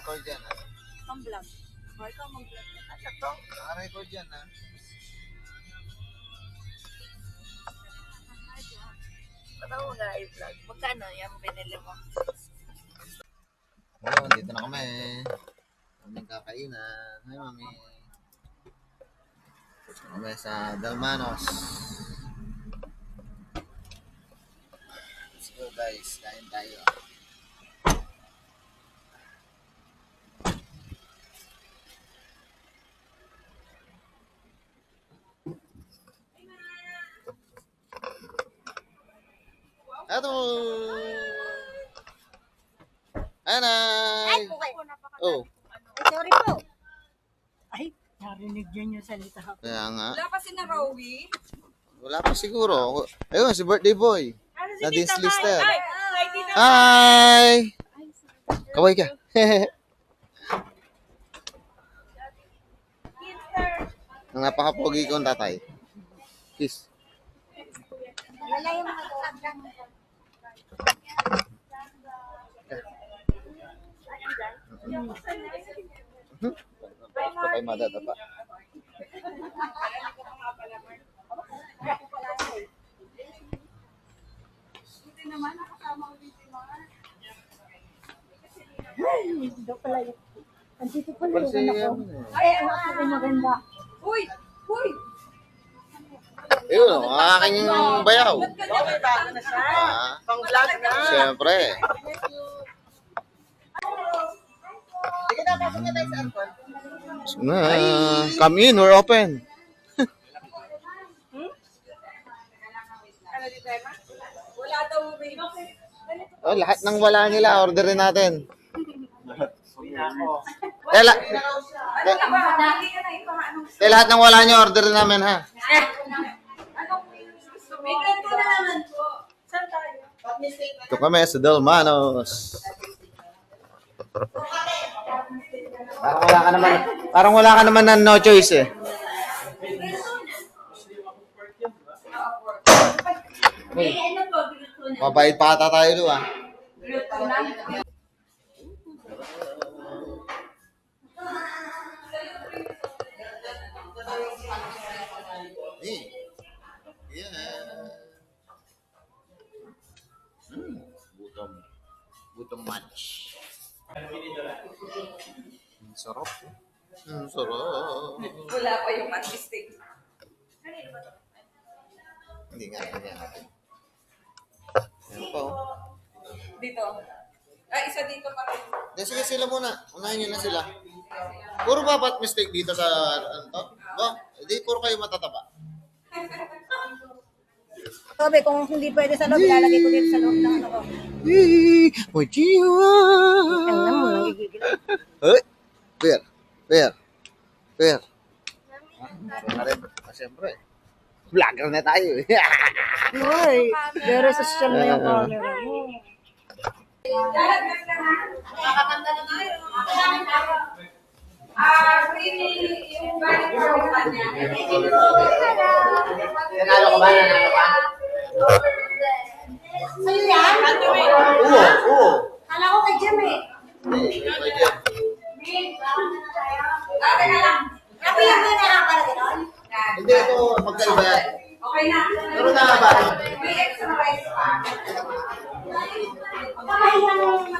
Naka-record yan, ha? Ang vlog. O, ikaw mag-vlog. Ano to? Naka-record yan, ha? Ba't ako mag-i-vlog? Magkano yung binili mo? Ayun, dito na kami. Kaming kakainan. Hi, mami. Kami sa Dalmanos. Let's go, guys. Kain tayo. Ato! Anay! Oh, Sorry po. Ay, narinig niyo yung salita. kaya nga. Wala pa si na Rowie. Wala pa siguro. Ayun, si birthday boy. Na Dislister. Ay, Tita Hi! Kaway ka. Ang napaka-pogi kong tatay. Kiss. Wala yung mga sabrang. Ito kay madadapa. Buti naman, nakasama ulit si Mar. Dito pala yun. Andito pala yung Kasi, anak ko. Ay, ang ako ay maganda. Uy! Uy! ayun, ang aking bayaw. Okay, bago na siya. Ah, Pang-vlog na. siyempre. Sige na, pasok na tayo sa aircon. Come in, we're open. Ano dito, Emma? Wala daw, baby. Oh, lahat ng wala nila, orderin natin. Ano na ba? Hindi ka na ipaano. Lahat ng wala nyo, orderin namin, ha? Anong gusto mo? May ganito na naman po. Saan tayo? Ito kami sa Dalmanos. Parang wala ka naman na no choice, eh. May ano po, gusto na. Mabait pa ata tayo doon, ah. Luto na. Yeah. Gutom match. Sarap. Sarap. Wala pa yung artistic. Hindi nga natin. Ayan pa, oh. Dito. Ah, isa dito pa rin. Sige, sila muna. Unahin nyo na sila. Puro ba ba't mistake dito sa ano to? Ba? Hindi, puro kayo matataba. Sabi, kung hindi pwede sa loob, ilalagay ko dito sa loob ng ano ko. Mojiwa! Ano mo, nagigigil. Hey! Fair. Fair. Fair. Siyempre. Vlogger na tayo, eh. Uy, pero social na yung camera mo. Nakakanta na tayo. Really, yung balik ko pa niya. Nanalo ka ba? Nanalo ka? Sa'yo yan? Oo, oo. Kala ko kay Jim eh. Teka lang. Kapiyang mo na para gano'n? Hindi, ito magkaiba yan. Okay na. Pero na ba? May extra rice pa. Kaya